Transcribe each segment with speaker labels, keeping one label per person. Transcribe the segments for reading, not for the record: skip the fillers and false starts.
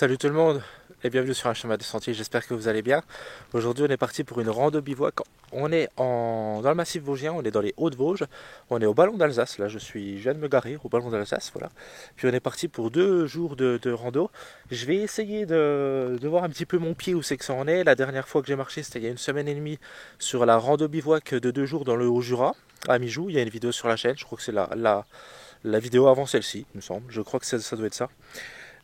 Speaker 1: Salut tout le monde et bienvenue sur un chemin de sentier, j'espère que vous allez bien. Aujourd'hui on est parti pour une rando bivouac. On est dans le massif vosgien, on est dans les Hauts-de-Vosges, on est au Ballon d'Alsace, là je viens de me garer au Ballon d'Alsace, voilà. Puis on est parti pour 2 jours de rando. Je vais essayer de voir un petit peu mon pied où c'est que ça en est. La dernière fois que j'ai marché c'était il y a une semaine et demie sur la rando bivouac de 2 jours dans le Haut-Jura, à Mijoux. Il y a une vidéo sur la chaîne, je crois que c'est la vidéo avant celle-ci, il me semble, je crois que ça doit être ça.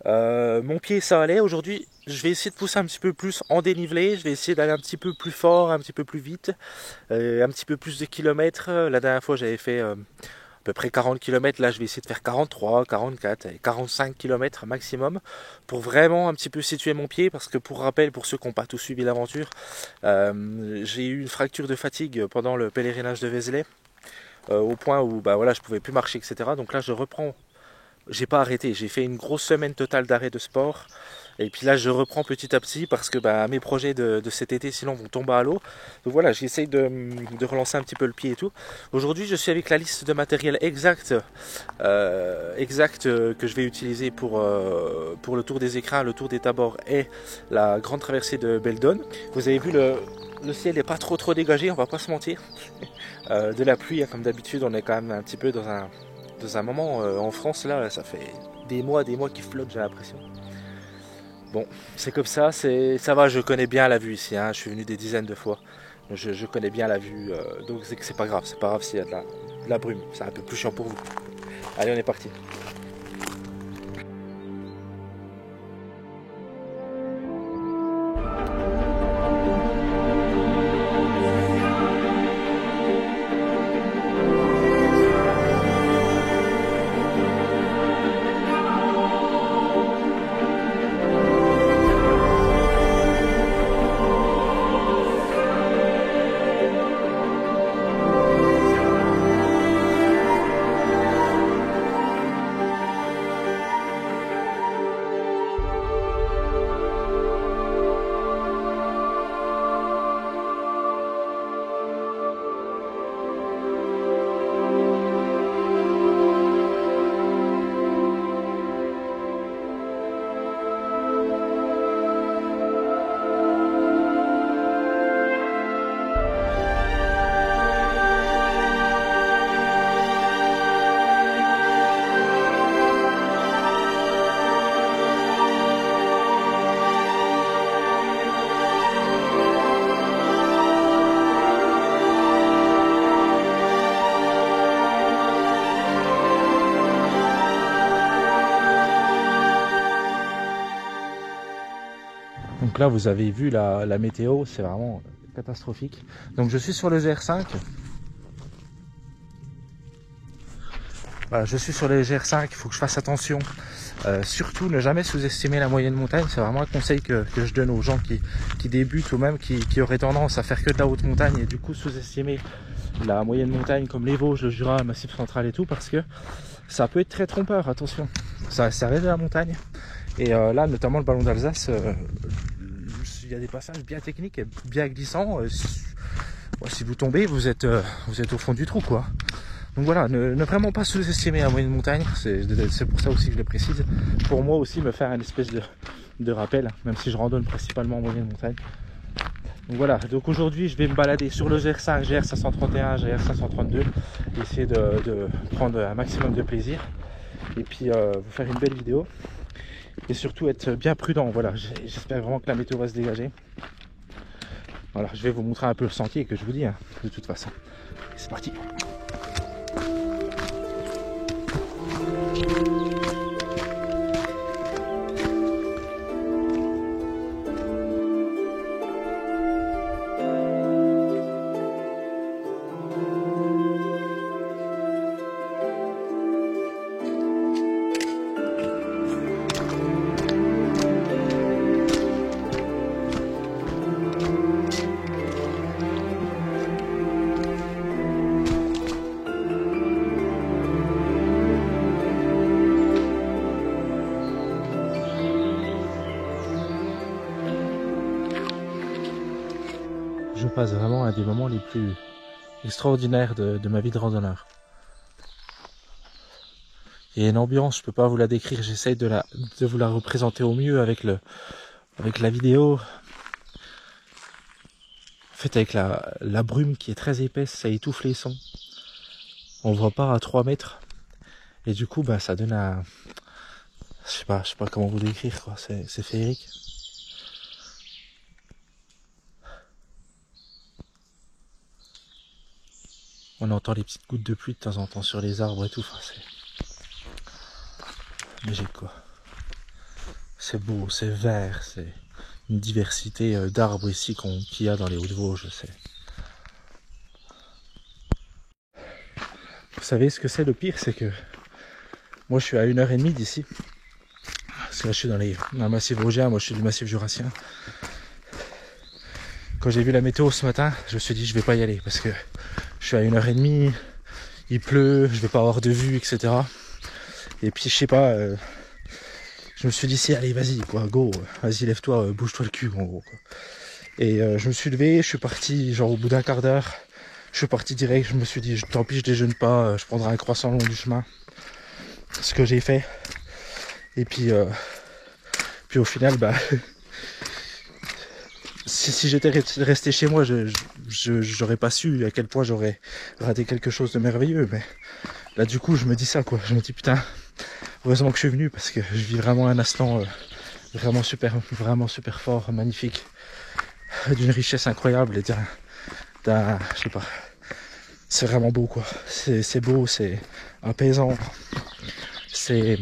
Speaker 1: Mon pied ça allait, aujourd'hui je vais essayer de pousser un petit peu plus en dénivelé, je vais essayer d'aller un petit peu plus fort, un petit peu plus vite, un petit peu plus de kilomètres. La dernière fois j'avais fait à peu près 40 km, là je vais essayer de faire 43, 44, 45 km maximum pour vraiment un petit peu situer mon pied, parce que pour rappel, pour ceux qui n'ont pas tout suivi l'aventure, j'ai eu une fracture de fatigue pendant le pèlerinage de Vézelay, au point où bah, voilà, je pouvais plus marcher, etc. Donc là je reprends. J'ai pas arrêté, j'ai fait une grosse semaine totale d'arrêt de sport. Et puis là, je reprends petit à petit parce que bah, mes projets de cet été, sinon, vont tomber à l'eau. Donc voilà, j'essaye de relancer un petit peu le pied et tout. Aujourd'hui, je suis avec la liste de matériel exact que je vais utiliser pour le tour des écrins, le tour des Tabords et la grande traversée de Beldon. Vous avez vu, le ciel n'est pas trop dégagé, on va pas se mentir. De la pluie, hein, comme d'habitude, on est quand même un petit peu dans un moment en France, là, ça fait des mois qui flottent, j'ai l'impression. Bon, c'est comme ça, ça va, je connais bien la vue ici, hein, je suis venu des dizaines de fois. Je connais bien la vue, donc c'est pas grave s'il y a de la brume, c'est un peu plus chiant pour vous. Allez, on est parti. Donc là, vous avez vu la météo, c'est vraiment catastrophique. Donc je suis sur le GR5. Voilà, je suis sur les GR5, il faut que je fasse attention. Surtout, ne jamais sous-estimer la moyenne montagne. C'est vraiment un conseil que je donne aux gens qui débutent, ou même qui auraient tendance à faire que de la haute montagne et du coup sous-estimer la moyenne montagne comme les Vosges, le Jura, le Massif central et tout, parce que ça peut être très trompeur, attention. Ça reste de la montagne. Et là, notamment le Ballon d'Alsace, il y a des passages bien techniques et bien glissants. Si vous tombez, vous êtes au fond du trou, quoi. Donc voilà, ne vraiment pas sous-estimer la moyenne montagne. C'est pour ça aussi que je le précise. Pour moi aussi, me faire une espèce de rappel, même si je randonne principalement en moyenne montagne. Donc voilà, donc aujourd'hui je vais me balader sur le GR5, GR531, GR532, essayer de prendre un maximum de plaisir et puis vous faire une belle vidéo et surtout être bien prudent. Voilà, j'espère vraiment que la météo va se dégager. Voilà, je vais vous montrer un peu le sentier que je vous dis, hein, de toute façon. C'est parti. Je passe vraiment un des moments les plus extraordinaires de ma vie de randonneur. Il y a une ambiance, je peux pas vous la décrire, j'essaye de vous la représenter au mieux avec la vidéo. En fait, avec la brume qui est très épaisse, ça étouffe les sons. On voit pas à 3 mètres. Et du coup, bah, ça donne un... Je sais pas comment vous décrire, quoi. C'est féerique. On entend les petites gouttes de pluie de temps en temps sur les arbres et tout. Enfin, c'est magique, quoi. C'est beau, c'est vert, c'est une diversité d'arbres ici qu'il y a dans les Hauts-de-Vosges. Vous savez ce que c'est le pire, c'est que moi je suis à 1h30 d'ici. Parce que là je suis dans le massif vosgien, moi je suis du massif jurassien. Quand j'ai vu la météo ce matin, je me suis dit je vais pas y aller parce que je suis à 1h30, il pleut, je vais pas avoir de vue, etc. Et puis je sais pas, je me suis dit si allez vas-y quoi, go, vas-y lève-toi, bouge-toi le cul en gros quoi. Et je me suis levé, je suis parti genre au bout d'un quart d'heure, je suis parti direct, je me suis dit tant pis je déjeune pas, je prendrai un croissant le long du chemin. Ce que j'ai fait. Et puis au final bah si j'étais resté chez moi, j'aurais pas su à quel point j'aurais raté quelque chose de merveilleux. Mais là du coup je me dis ça quoi. Je me dis putain, heureusement que je suis venu parce que je vis vraiment un instant vraiment super fort, magnifique, d'une richesse incroyable et je sais pas. C'est vraiment beau quoi. C'est beau, c'est apaisant, c'est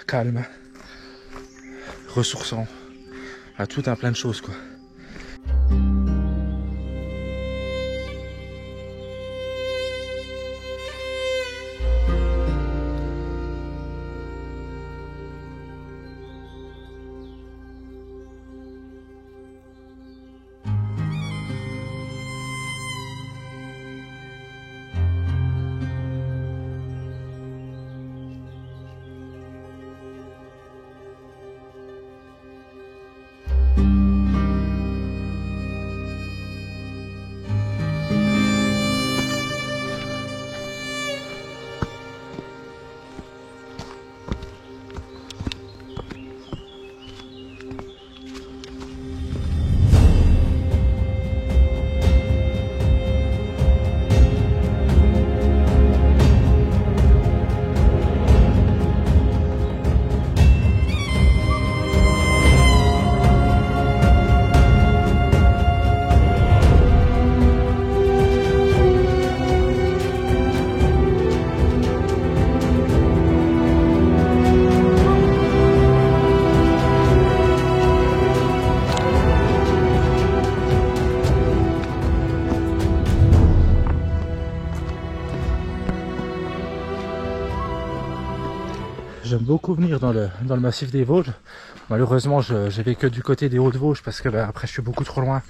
Speaker 1: calme, ressourçant. À tout un plein de choses quoi. J'aime beaucoup venir dans le massif des Vosges. Malheureusement, je vais que du côté des Hauts-de-Vosges parce que après je suis beaucoup trop loin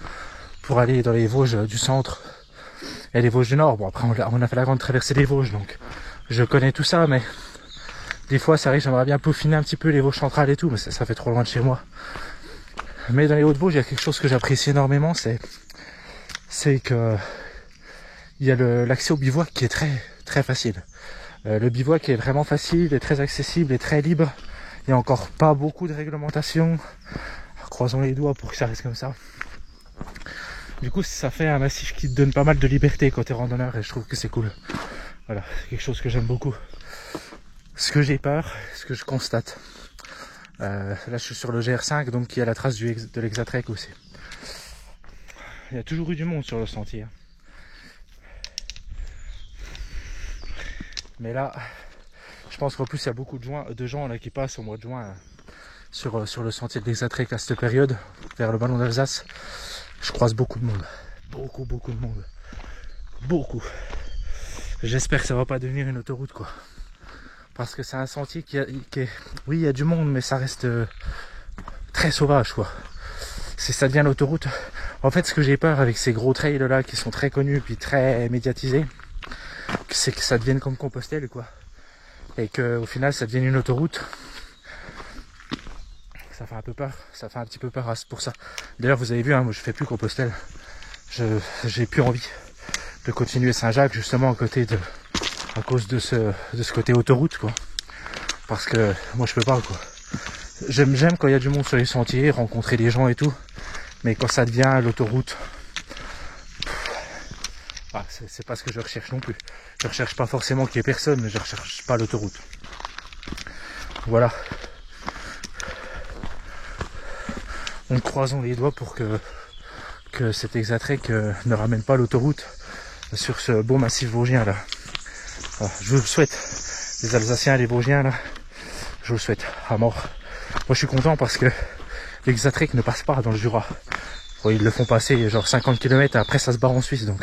Speaker 1: pour aller dans les Vosges du centre et les Vosges du Nord. Bon après on a fait la grande traversée des Vosges donc je connais tout ça, mais des fois ça arrive, j'aimerais bien peaufiner un petit peu les Vosges centrales et tout, mais ça fait trop loin de chez moi. Mais dans les Hauts-de-Vosges, il y a quelque chose que j'apprécie énormément, c'est que il y a l'accès au bivouac qui est très facile. Le bivouac est vraiment facile, est très accessible et très libre. Il n'y a encore pas beaucoup de réglementation. Croisons les doigts pour que ça reste comme ça. Du coup, ça fait un massif qui te donne pas mal de liberté quand t'es randonneur et je trouve que c'est cool. Voilà, c'est quelque chose que j'aime beaucoup. Ce que j'ai peur, ce que je constate. Là, je suis sur le GR5, donc il y a la trace de l'Exatrek aussi. Il y a toujours eu du monde sur le sentier. Mais là, je pense qu'en plus il y a beaucoup de gens là qui passent au mois de juin sur le sentier de l'Exatrek à cette période, vers le ballon d'Alsace. Je croise beaucoup de monde. Beaucoup de monde. Beaucoup. J'espère que ça va pas devenir une autoroute quoi. Parce que c'est un sentier qui est... Oui, il y a du monde, mais ça reste très sauvage quoi. Si ça devient l'autoroute... En fait, ce que j'ai peur avec ces gros trails là qui sont très connus puis très médiatisés, c'est que ça devienne comme Compostelle quoi, et que au final ça devienne une autoroute. Ça fait un peu peur, ça fait un petit peu peur pour ça. D'ailleurs vous avez vu, moi je fais plus Compostelle, j'ai plus envie de continuer Saint-Jacques justement à côté à cause de ce côté autoroute, quoi. Parce que moi je peux pas, quoi. J'aime quand il y a du monde sur les sentiers, rencontrer des gens et tout, mais quand ça devient l'autoroute, c'est pas ce que je recherche non plus. Je recherche pas forcément qu'il y ait personne, mais je recherche pas l'autoroute. Voilà. Donc croisons les doigts pour que cet Exatrek ne ramène pas l'autoroute sur ce beau massif vosgien là. Voilà, je vous le souhaite, les Alsaciens et les Vosgiens là, je vous le souhaite à mort. Moi je suis content parce que l'Exatrek ne passe pas dans le Jura. Bon, ils le font passer genre 50 km et après ça se barre en Suisse, donc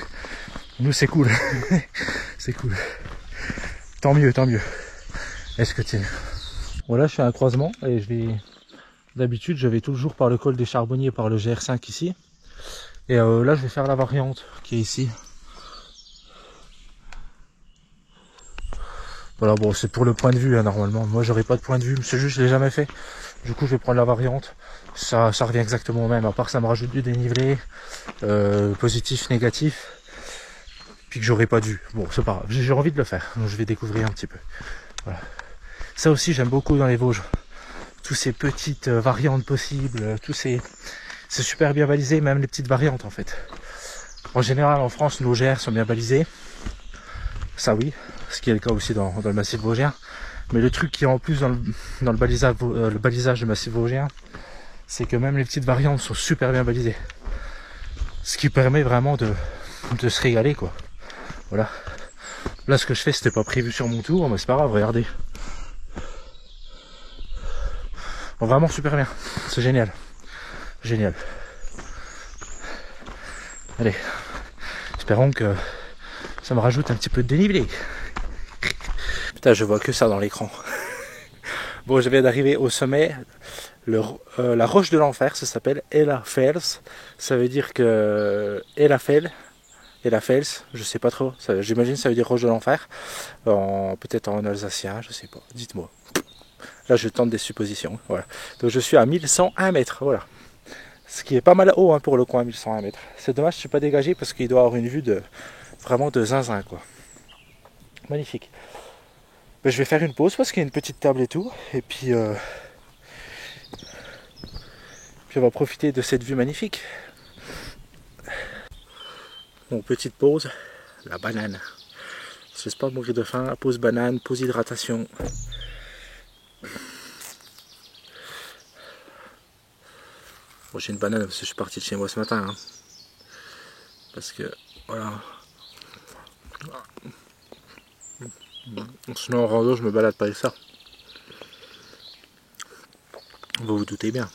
Speaker 1: nous c'est cool. C'est cool. Tant mieux, tant mieux. Est-ce que tiens. Voilà, je fais un croisement et d'habitude je vais toujours par le col des Charbonniers, par le GR5 ici. Et là je vais faire la variante qui est ici. Voilà, bon, c'est pour le point de vue, hein, normalement. Moi, j'aurais pas de point de vue, c'est juste, je l'ai jamais fait. Du coup, je vais prendre la variante. Ça revient exactement au même, à part que ça me rajoute du dénivelé, positif, négatif, puis que j'aurais pas de vue. Bon, c'est pas grave, j'ai envie de le faire, donc je vais découvrir un petit peu. Voilà. Ça aussi, j'aime beaucoup dans les Vosges. Tous ces petites variantes possibles, c'est super bien balisé, même les petites variantes, en fait. En général, en France, nos GR sont bien balisés. Ça, oui. Ce qui est le cas aussi dans le massif vosgien. Mais le truc qui est en plus dans le balisage du massif vosgien, c'est que même les petites variantes sont super bien balisées. Ce qui permet vraiment de se régaler, quoi. Voilà. Là, ce que je fais, c'était pas prévu sur mon tour, mais c'est pas grave, regardez. Bon, vraiment super bien. C'est génial. Génial. Allez. Espérons que ça me rajoute un petit peu de dénivelé. Putain, je vois que ça dans l'écran. Bon, je viens d'arriver au sommet. La roche de l'enfer, ça s'appelle Elafels. Ça veut dire que Elafels, je sais pas trop. J'imagine ça veut dire roche de l'enfer. Peut-être en alsacien, je sais pas. Dites-moi. Là, je tente des suppositions. Voilà. Donc, je suis à 1101 mètres. Voilà. Ce qui est pas mal haut, hein, pour le coin, 1101 mètres. C'est dommage, je suis pas dégagé parce qu'il doit avoir une vue vraiment de zinzin, quoi. Magnifique. Ben, je vais faire une pause parce qu'il y a une petite table et tout. Et puis on va profiter de cette vue magnifique. Bon, petite pause. La banane. Je ne laisse pas mourir de faim. Pause banane, pause hydratation. Bon, j'ai une banane parce que je suis parti de chez moi ce matin. Hein. Parce que, voilà. Sinon en rando je me balade pas avec ça. Vous vous doutez bien.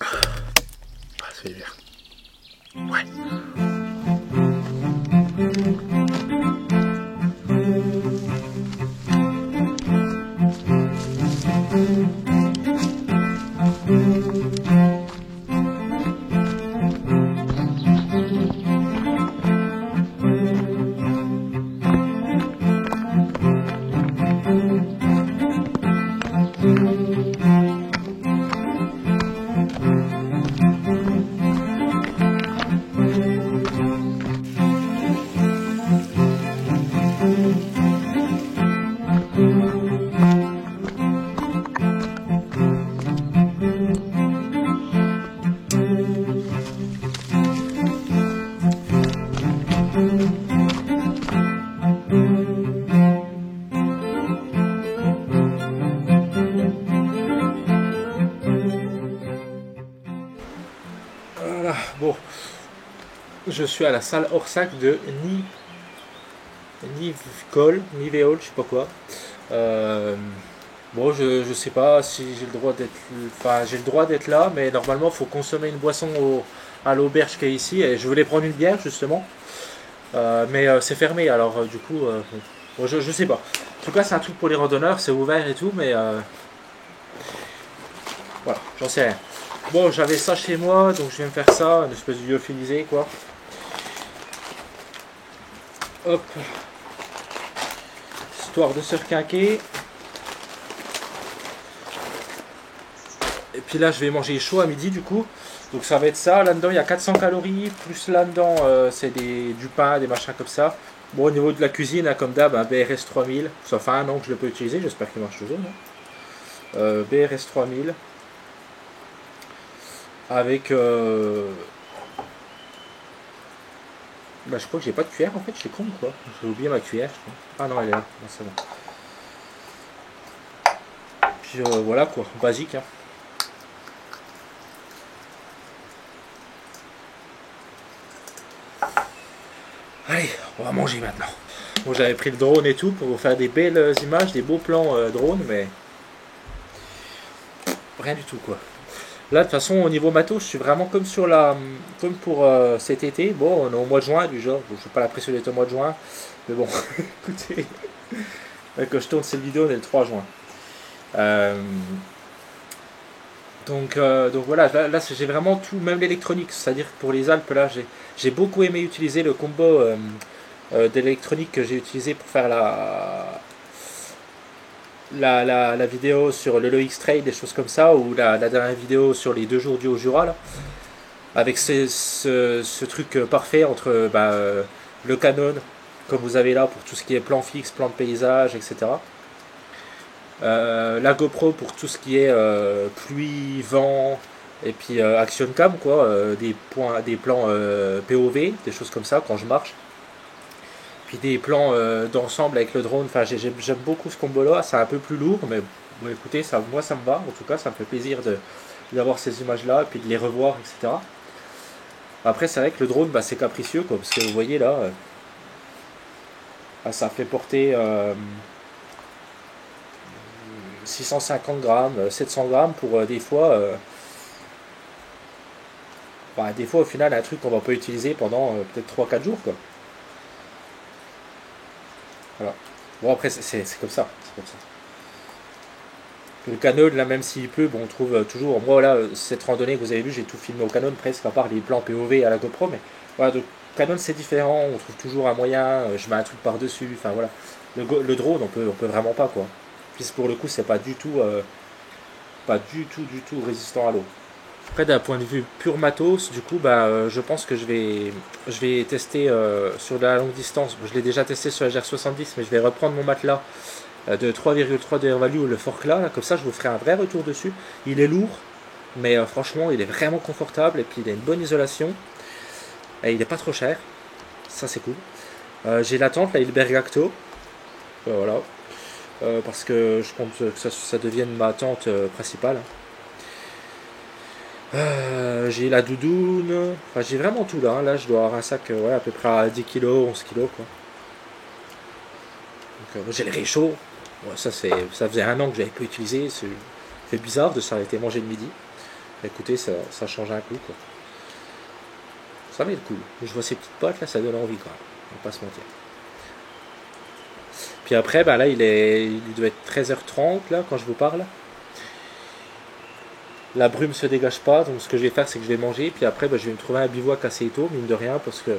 Speaker 1: Ah, ça fait bien. Ouais. Voilà, bon, je suis à la salle Orsac de Niveol, je sais pas quoi. Bon, je sais pas si j'ai le droit d'être, enfin j'ai le droit d'être là, mais normalement il faut consommer une boisson à l'auberge qui est ici. Et je voulais prendre une bière justement, mais c'est fermé. Alors du coup, bon, je sais pas. En tout cas, c'est un truc pour les randonneurs, c'est ouvert et tout, mais voilà, j'en sais rien. Bon, j'avais ça chez moi, donc je viens me faire ça, une espèce de lyophilisé, quoi. Hop, histoire de se requinquer. Et puis là je vais manger chaud à midi du coup. Donc ça va être ça, là-dedans il y a 400 calories, plus là-dedans c'est du pain, des machins comme ça. Bon, au niveau de la cuisine, hein, comme d'hab, un BRS 3000, ça fait un an que je le peux utiliser, j'espère qu'il marche toujours. BRS 3000 avec bah, je crois que j'ai pas de cuillère en fait, je suis con quoi. J'ai oublié ma cuillère. Ah non, elle est là, non, c'est bon. Puis voilà quoi, basique. Hein. Allez, on va manger maintenant. Bon, j'avais pris le drone et tout pour vous faire des belles images, des beaux plans drone, mais rien du tout quoi. Là, de toute façon, au niveau matos, je suis vraiment comme comme pour cet été. Bon, on est au mois de juin, du genre. Je ne fais pas la pression d'être au mois de juin. Mais bon, écoutez, quand je tourne cette vidéo, on est le 3 juin. Donc voilà, là j'ai vraiment tout, même l'électronique. C'est-à-dire que pour les Alpes, là, j'ai beaucoup aimé utiliser le combo d'électronique que j'ai utilisé pour faire la vidéo sur le X-Trail, des choses comme ça, ou la dernière vidéo sur les 2 jours du Haut-Jura, là, avec ce truc parfait entre le Canon, comme vous avez là, pour tout ce qui est plan fixe, plan de paysage, etc. La GoPro pour tout ce qui est pluie, vent, et puis Action Cam, quoi, des plans POV, des choses comme ça, quand je marche. Puis des plans d'ensemble avec le drone, enfin j'aime beaucoup ce combo là, c'est un peu plus lourd, mais bon, écoutez, moi ça me va, en tout cas ça me fait plaisir d'avoir ces images là, et puis de les revoir, etc. Après c'est vrai que le drone c'est capricieux, quoi, parce que vous voyez là, ça fait porter 650 grammes, 700 grammes pour des fois, des fois au final un truc qu'on va pas utiliser pendant peut-être 3-4 jours, quoi. Voilà. Bon après c'est comme ça, c'est comme ça. Le Canon là même s'il pleut, bon on trouve toujours, moi là cette randonnée que vous avez vu j'ai tout filmé au Canon presque à part les plans POV à la GoPro, mais voilà, donc Canon c'est différent, on trouve toujours un moyen, je mets un truc par dessus, enfin voilà. Le drone on peut vraiment pas quoi. Puis pour le coup c'est pas du tout résistant à l'eau. Après d'un point de vue pur matos, du coup je pense que je vais tester sur de la longue distance. Je l'ai déjà testé sur la GR70, mais je vais reprendre mon matelas de 3,3 de Air Value, le Forclaz, là, comme ça je vous ferai un vrai retour dessus. Il est lourd, mais franchement il est vraiment confortable et puis il a une bonne isolation. Et il n'est pas trop cher, ça c'est cool. J'ai la tente, là, Hilberg Acto, voilà, parce que je compte que ça devienne ma tente principale. J'ai la doudoune, enfin, j'ai vraiment tout là, là je dois avoir un sac à peu près à 10 kg, 11 kg quoi. J'ai les réchauds, ouais, ça faisait un an que je n'avais pas utilisé, c'est fait bizarre de s'arrêter manger le midi. Écoutez, ça change un coup quoi. Ça va être cool, je vois ces petites potes là, ça donne envie quoi, on va pas se mentir. Puis après, là il doit être 13h30 là quand je vous parle. La brume se dégage pas, donc ce que je vais faire c'est que je vais manger, puis après je vais me trouver un bivouac assez tôt, mine de rien, parce que de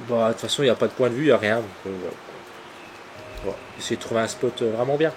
Speaker 1: toute façon il n'y a pas de point de vue, il n'y a rien, donc voilà. Essayer de trouver un spot vraiment bien.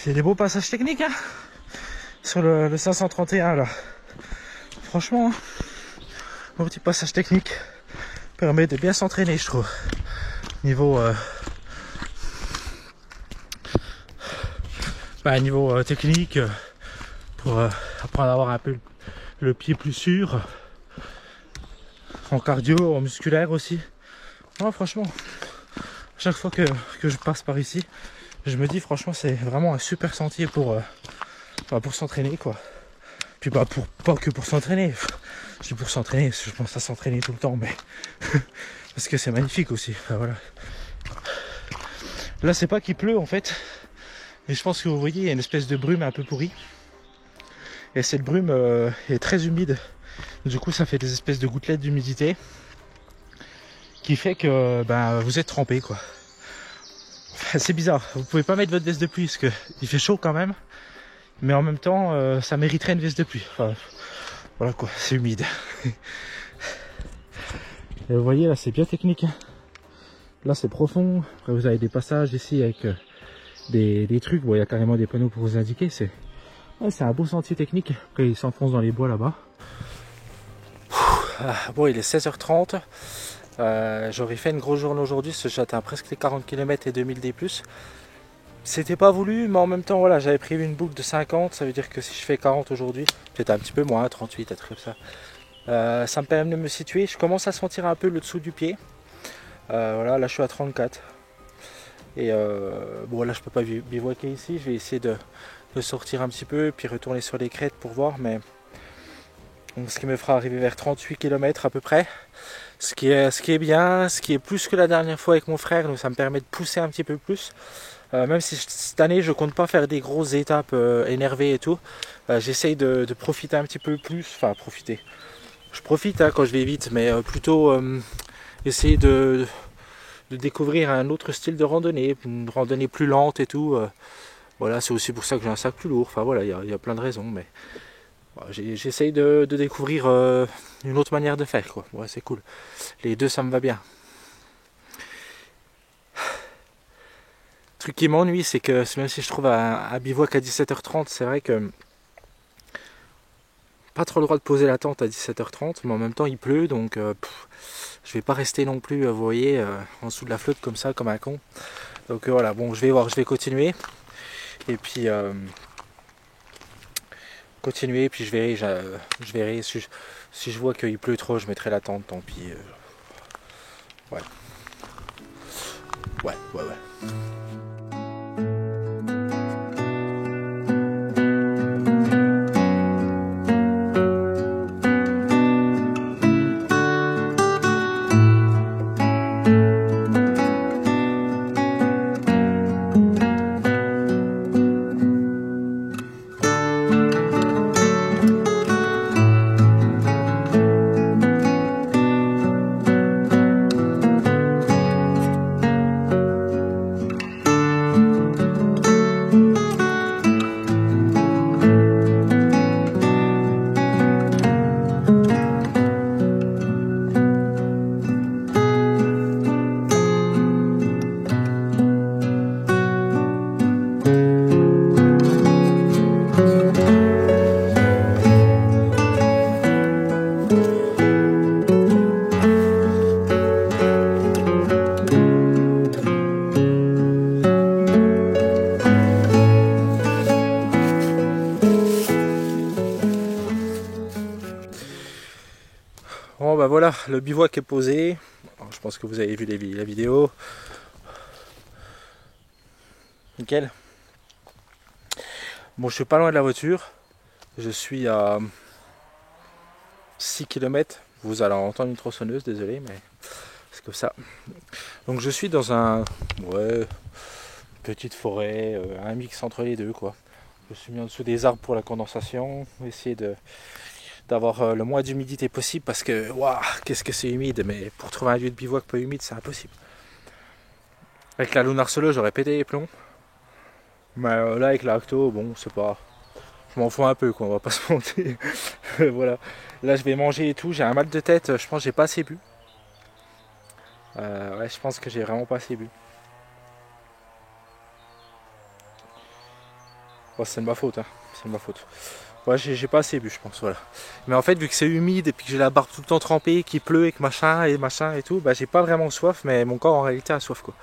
Speaker 1: C'est des beaux passages techniques, hein. sur le 531 là. Franchement, mon petit passage technique permet de bien s'entraîner, je trouve. Niveau technique, pour apprendre à avoir un peu le pied plus sûr. En cardio, en musculaire aussi. Non, franchement, chaque fois que je passe par ici, je me dis franchement c'est vraiment un super sentier pour s'entraîner quoi. Puis pas que pour s'entraîner. Je dis pour s'entraîner, parce que je pense à s'entraîner tout le temps, mais parce que c'est magnifique aussi. Enfin, voilà. Là c'est pas qu'il pleut en fait, mais je pense que vous voyez il y a une espèce de brume un peu pourrie. Et cette brume est très humide. Du coup ça fait des espèces de gouttelettes d'humidité qui fait que vous êtes trempé quoi. C'est bizarre, vous pouvez pas mettre votre veste de pluie parce que il fait chaud quand même, mais en même temps ça mériterait une veste de pluie. Enfin, voilà quoi, c'est humide. Et vous voyez là c'est bien technique. Là c'est profond. Après vous avez des passages ici avec des trucs. Bon il y a carrément des panneaux pour vous indiquer. C'est un beau sentier technique. Après il s'enfonce dans les bois là-bas. Bon il est 16h30. J'aurais fait une grosse journée aujourd'hui parce que j'atteins presque les 40 km et 2000 D+. C'était pas voulu, mais en même temps voilà, j'avais prévu une boucle de 50, ça veut dire que si je fais 40 aujourd'hui, peut-être un petit peu moins, 38, un truc comme ça, ça me permet de me situer. Je commence à sentir un peu le dessous du pied. Voilà, là je suis à 34. Et bon là je peux pas bivouaquer ici, je vais essayer de sortir un petit peu, puis retourner sur les crêtes pour voir, mais donc, ce qui me fera arriver vers 38 km à peu près. Ce qui est bien, ce qui est plus que la dernière fois avec mon frère, donc ça me permet de pousser un petit peu plus. Même si cette année je compte pas faire des grosses étapes énervées et tout, j'essaye de profiter un petit peu plus, enfin profiter. Je profite quand je vais vite, mais plutôt essayer de découvrir un autre style de randonnée, une randonnée plus lente et tout. Voilà, c'est aussi pour ça que j'ai un sac plus lourd. Enfin voilà, il y a plein de raisons, mais j'essaye de découvrir une autre manière de faire quoi. Ouais, c'est cool. Les deux ça me va bien. Le truc qui m'ennuie c'est que même si je trouve un bivouac à 17h30, c'est vrai que pas trop le droit de poser la tente à 17h30, mais en même temps il pleut donc je vais pas rester non plus vous voyez en dessous de la flotte comme ça comme un con. Donc voilà, bon je vais voir, je vais continuer et puis puis je verrai si je vois qu'il pleut trop, je mettrai la tente, tant pis. Ouais. Bon bah voilà, le bivouac est posé. Alors, je pense que vous avez vu la vidéo. Nickel. Bon, je suis pas loin de la voiture. Je suis à 6 km. Vous allez entendre une tronçonneuse, désolé, mais c'est comme ça. Donc je suis dans petite forêt, un mix entre les deux quoi. Je suis mis en dessous des arbres pour la condensation, essayer d'avoir le moins d'humidité possible parce que waouh, qu'est-ce que c'est humide, mais pour trouver un lieu de bivouac pas humide c'est impossible. Avec la Lunar Solo j'aurais pété les plombs, mais là avec la Acto bon c'est pas, je m'en fous un peu quoi, on va pas se mentir. Voilà, là je vais manger et tout, j'ai un mal de tête, je pense que j'ai pas assez bu. Ouais, je pense que j'ai vraiment pas assez bu. Oh, c'est de ma faute, hein. C'est de ma faute. Ouais, j'ai pas assez bu, je pense, voilà. Mais en fait, vu que c'est humide et puis que j'ai la barbe tout le temps trempée, qu'il pleut et que machin et tout, bah j'ai pas vraiment soif, mais mon corps en réalité a soif, quoi.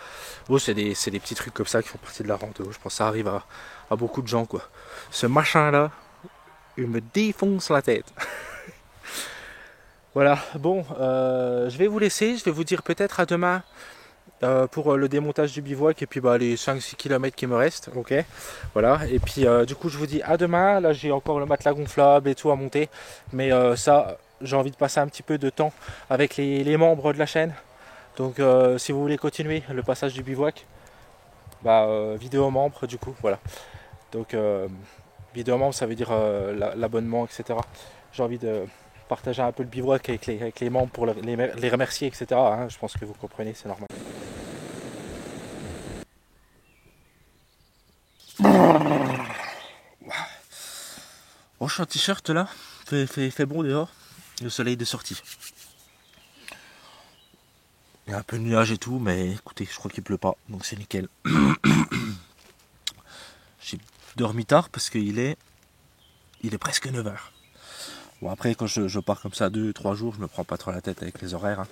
Speaker 1: Bon, c'est des petits trucs comme ça qui font partie de la rando. Je pense que ça arrive à beaucoup de gens, quoi. Ce machin-là, il me défonce la tête. Voilà, bon, je vais vous laisser, je vais vous dire peut-être à demain pour le démontage du bivouac et puis bah, les 5-6 km qui me restent, ok. Voilà, et puis du coup je vous dis à demain. Là j'ai encore le matelas gonflable et tout à monter, mais ça j'ai envie de passer un petit peu de temps avec les membres de la chaîne. Donc si vous voulez continuer le passage du bivouac, bah, vidéo membre du coup, voilà. Donc vidéo membre ça veut dire l'abonnement, etc. J'ai envie de partager un peu le bivouac avec les membres pour les remercier, etc. Hein, je pense que vous comprenez, c'est normal. Oh, je suis en t-shirt là, fait bon dehors, le soleil de sortie. Il y a un peu de nuages et tout, mais écoutez, je crois qu'il pleut pas, donc c'est nickel. J'ai dormi tard parce qu'il est presque 9h. Bon, après, quand je pars comme ça 2-3 jours, je me prends pas trop la tête avec les horaires. Hein.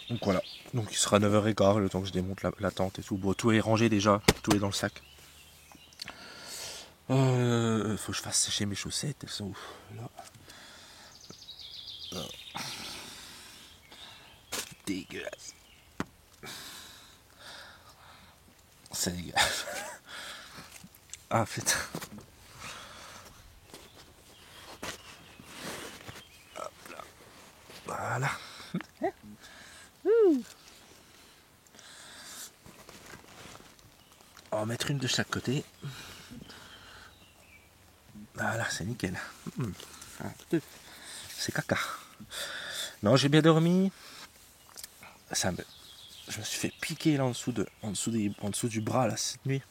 Speaker 1: Donc voilà, donc il sera 9h15 le temps que je démonte la tente et tout. Bon, tout est rangé déjà, tout est dans le sac. Faut que je fasse sécher mes chaussettes, elles sont où là. Dégueulasse. C'est dégueulasse. Ah putain. Hop là. Voilà. On va mettre une de chaque côté. Voilà, c'est nickel. C'est caca. Non, j'ai bien dormi. Je me suis fait piquer là en dessous du bras là cette nuit.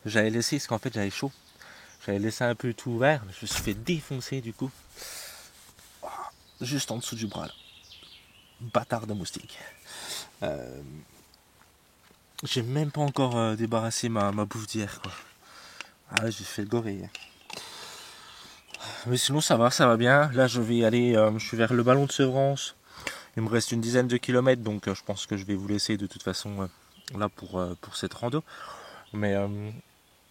Speaker 1: J'avais laissé, parce qu'en fait j'avais chaud. J'avais laissé un peu tout ouvert, mais je me suis fait défoncer du coup. Juste en dessous du bras là. Bâtard de moustique. J'ai même pas encore débarrassé ma bouffe d'hier quoi. Ah, j'ai fait le gorille. Mais sinon ça va bien. Là je vais aller, je suis vers le ballon de Sevrance. Il me reste une dizaine de kilomètres, donc je pense que je vais vous laisser de toute façon là pour cette rando. Mais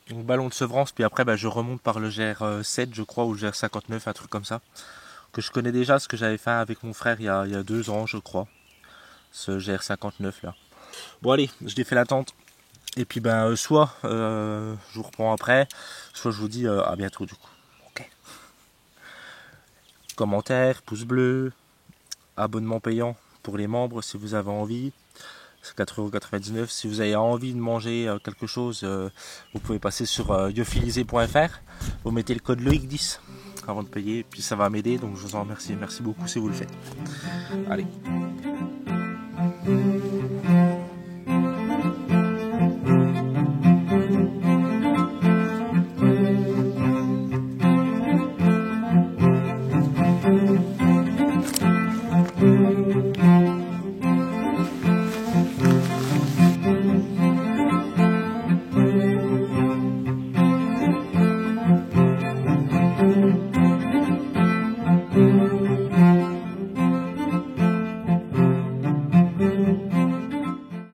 Speaker 1: le ballon de Sevrance, puis après bah, je remonte par le GR7 je crois, ou le GR59, un truc comme ça. Que je connais déjà, ce que j'avais fait avec mon frère il y a 2 ans je crois. Ce GR59 là. Bon allez, je défais la tente. Et puis ben soit je vous reprends après, soit je vous dis à bientôt du coup. Ok. Commentaires, pouce bleu, abonnement payant pour les membres si vous avez envie. C'est 4,99 €. Si vous avez envie de manger quelque chose, vous pouvez passer sur yofilisé.fr. Vous mettez le code Loïc10 avant de payer, puis ça va m'aider, donc je vous en remercie. Merci beaucoup si vous le faites. Allez.